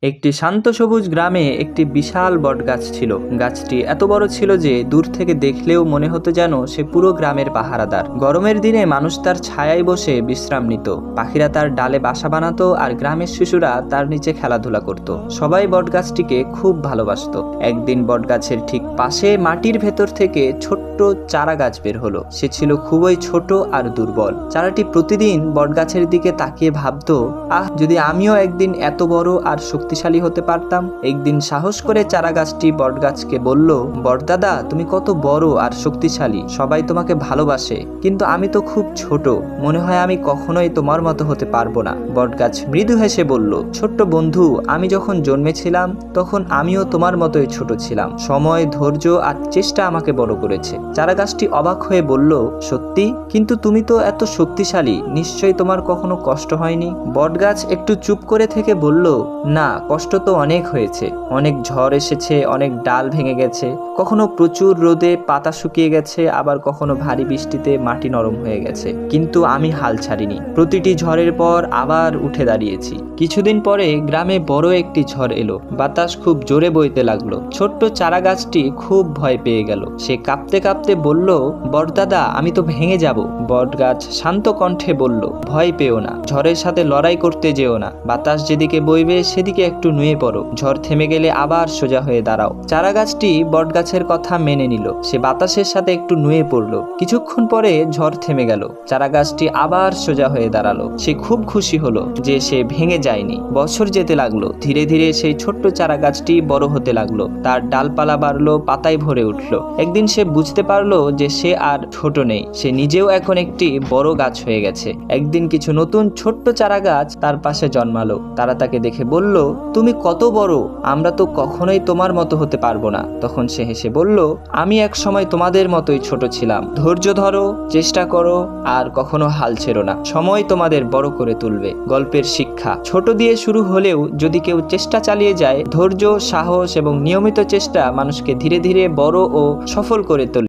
একটি শান্ত সবুজ গ্রামে একটি বিশাল বটগাছ ছিল। গাছটি এত বড় ছিল যে দূর থেকে দেখলেও মনে হতো যেন সে পুরো গ্রামের পাহারাদার। গরমের দিনে মানুষ তার ছায়ায় বসে বিশ্রাম নিত, পাখিরা তার ডালে বাসা বানাতো আর গ্রামের শিশুরা তার নিচে খেলাধুলা করত। সবাই বটগাছটিকে খুব ভালোবাসতো। একদিন বটগাছের ঠিক পাশে মাটির ভেতর থেকে ছোট্ট চারা গাছ বের হলো। সে ছিল খুবই ছোট আর দুর্বল। চারাটি প্রতিদিন বটগাছের দিকে তাকিয়ে ভাবতো, যদি আমিও একদিন এত বড় আর শক্তিশালী হতে পারতাম। একদিন সাহস করে চারা গাছটি বটগাছকে বলল, বটদাদা, তুমি কত বড় আর শক্তিশালী, সবাই তোমাকে ভালোবাসে, কিন্তু আমি তো খুব ছোট, মনে হয় আমি কখনোই তোমার মতো হতে পারবো না। বটগাছ মৃদু হেসে বলল, ছোট্ট বন্ধু, আমি যখন জন্মেছিলাম তখন আমিও তোমার মতোই ছোট ছিলাম। সময়, ধৈর্য আর চেষ্টা আমাকে বড় করেছে। চারা গাছটি অবাক হয়ে বলল, সত্যি? কিন্তু তুমি তো এত শক্তিশালী, নিশ্চয়ই তোমার কখনো কষ্ট হয়নি? বটগাছ একটু চুপ করে থেকে বলল, না, কষ্ট তো অনেক হয়েছে। অনেক ঝড় এসেছে, অনেক ডাল ভেঙে গেছে, কখনো প্রচুর রোদে পাতা শুকিয়ে গেছে, আবার কখনো ভারী বৃষ্টিতে মাটি নরম হয়ে গেছে, কিন্তু আমি হাল ছাড়িনি। প্রতিটি ঝড়ের পর আবার উঠে দাঁড়িয়েছি। কিছুদিন পরে গ্রামে বড় একটি ঝড় এলো। বাতাস খুব জোরে বইতে লাগলো। ছোট্ট চারা গাছটি খুব ভয় পেয়ে গেল। সে কাঁপতে কাঁপতে বলল, বটদাদা, আমি তো ভেঙে যাব। বটগাছ শান্ত কণ্ঠে বলল, ভয় পেও না, ঝড়ের সাথে লড়াই করতে যেও না। বাতাস যেদিকে বইবে সেদিকে একটু নুয়ে পড়ো, ঝড় থেমে গেলে আবার সোজা হয়ে দাঁড়াও। চারা গাছটি বটগাছের কথা মেনে নিল। সে বাতাসের সাথে একটু নুয়ে পড়ল। কিছুক্ষণ পরে ঝড় থেমে গেল। চারা গাছটি আবার সোজা হয়ে দাঁড়ালো। সে খুব খুশি হলো যে সে ভেঙে যায়নি। বছর যেতে লাগলো। ধীরে ধীরে সেই ছোট্ট চারা গাছটি বড় হতে লাগলো। তার ডালপালা বাড়লো, পাতায় ভরে উঠলো। একদিন সে বুঝতে পারলো যে সে আর ছোট নেই, সে নিজেও এখন একটি বড় গাছ হয়ে গেছে। একদিন কিছু নতুন ছোট্ট চারা গাছ তার পাশে জন্মালো। তারা তাকে দেখে বলল, তুমি কত বড়, আমরা তো কখনোই তোমার মতো হতে পারবো না। তখন সে হেসে বলল, আমি এক সময় তোমাদের মতোই ছোট ছিলাম। ধৈর্য ধরো, চেষ্টা করো, আর কখনো হাল ছেড়ো না। সময় তোমাদের বড় করে তুলবে। গল্পের শিক্ষা, ছোট দিয়ে শুরু হলেও যদি কেউ চেষ্টা চালিয়ে যায়, ধৈর্য, সাহস এবং নিয়মিত চেষ্টা মানুষকে ধীরে ধীরে বড় ও সফল করে তোলে।